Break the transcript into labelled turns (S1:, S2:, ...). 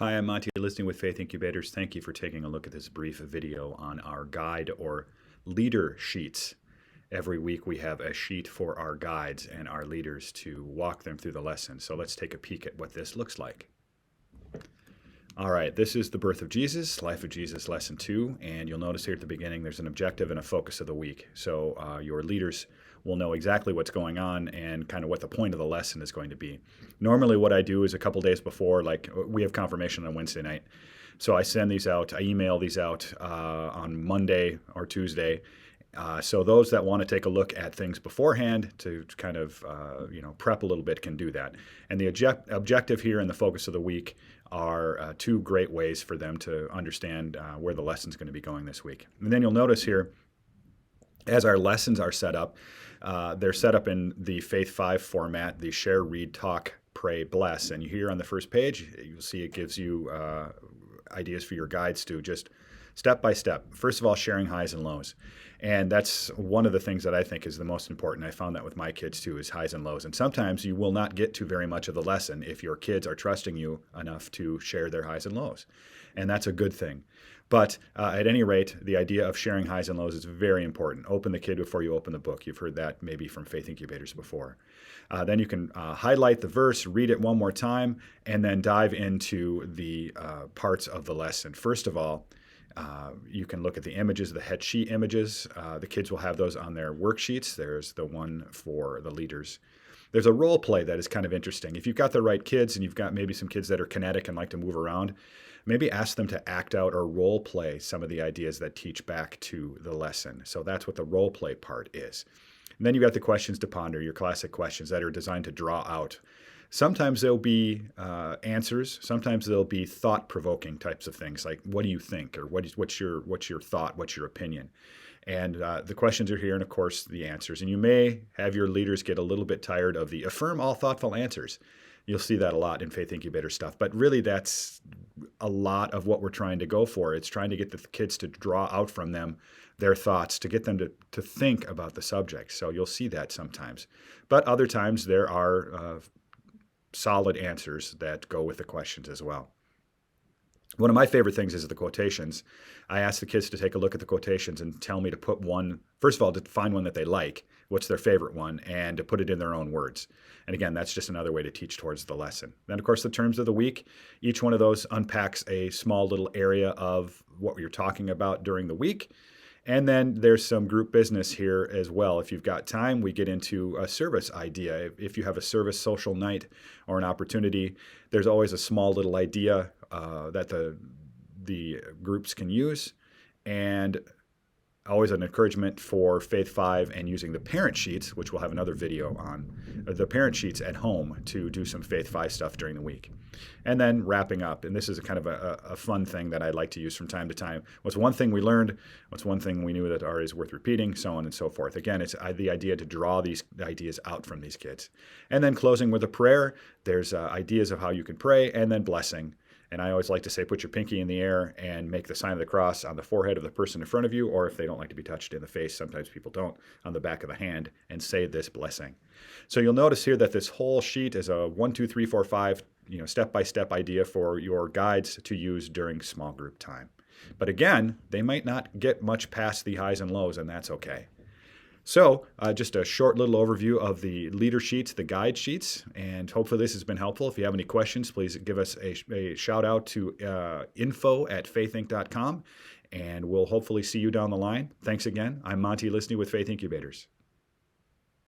S1: Hi, I'm Monty, listening with Faith Inkubators. Thank you for taking a look at this brief video on our guide or leader sheets. Every week we have a sheet for our guides and our leaders to walk them through the lesson. So let's take a peek at what this looks like. All right, this is the birth of Jesus, Life of Jesus, Lesson 2. And you'll notice here at the beginning there's an objective and a focus of the week. So your leaders will know exactly what's going on and kind of what the point of the lesson is going to be. Normally what I do is a couple days before, like we have confirmation on Wednesday night. So I send these out, I email these out on Monday or Tuesday. So those that want to take a look at things beforehand to kind of prep a little bit can do that. And the objective here and the focus of the week are two great ways for them to understand where the lesson's going to be going this week. And then you'll notice here, as our lessons are set up, they're set up in the Faith 5 format, the share, read, talk, pray, bless. And here on the first page, you'll see it gives you ideas for your guides to just step by step. First of all, sharing highs and lows. And that's one of the things that I think is the most important. I found that with my kids too, is highs and lows. And sometimes you will not get to very much of the lesson if your kids are trusting you enough to share their highs and lows. And that's a good thing. But at any rate, the idea of sharing highs and lows is very important. Open the kid before you open the book. You've heard that maybe from Faith Incubators before. Then you can highlight the verse, read it one more time, and then dive into the parts of the lesson. First of all, you can look at the images, the head sheet images. The kids will have those on their worksheets. There's the one for the leaders. There's a role play that is kind of interesting. If you've got the right kids and you've got maybe some kids that are kinetic and like to move around, maybe ask them to act out or role play some of the ideas that teach back to the lesson. So that's what the role play part is. And then you've got the questions to ponder, your classic questions that are designed to draw out. Sometimes there'll be answers. Sometimes there'll be thought-provoking types of things, like what do you think, or what's your thought, what's your opinion, and the questions are here, and of course the answers. And you may have your leaders get a little bit tired of the affirm all thoughtful answers. You'll see that a lot in Faith Incubator stuff, but really that's a lot of what we're trying to go for. It's trying to get the kids to draw out from them their thoughts, to get them to think about the subject. So you'll see that sometimes, but other times there are solid answers that go with the questions as well. One of my favorite things is the quotations. I ask the kids to take a look at the quotations and tell me to put one, first of all, to find one that they like, what's their favorite one, and to put it in their own words. And again, that's just another way to teach towards the lesson. Then, of course, the terms of the week. Each one of those unpacks a small little area of what you're talking about during the week. And then there's some group business here as well. If you've got time, we get into a service idea. If you have a service social night or an opportunity, there's always a small little idea that the groups can use. And always an encouragement for Faith 5 and using the parent sheets, which we'll have another video on, the parent sheets at home to do some Faith 5 stuff during the week. And then wrapping up, and this is a kind of a fun thing that I like to use from time to time. What's one thing we learned? What's one thing we knew that is worth repeating? So on and so forth. Again, it's the idea to draw these ideas out from these kids. And then closing with a prayer. There's ideas of how you can pray, and then blessing. And I always like to say, put your pinky in the air and make the sign of the cross on the forehead of the person in front of you, or if they don't like to be touched in the face, sometimes people don't, on the back of the hand, and say this blessing. So you'll notice here that this whole sheet is a 1, 2, 3, 4, 5, step-by-step idea for your guides to use during small group time. But again, they might not get much past the highs and lows, and that's okay. So just a short little overview of the leader sheets, the guide sheets, and hopefully this has been helpful. If you have any questions, please give us a shout out to info@faithinc.com, and we'll hopefully see you down the line. Thanks again. I'm Monty, listening with Faith Incubators.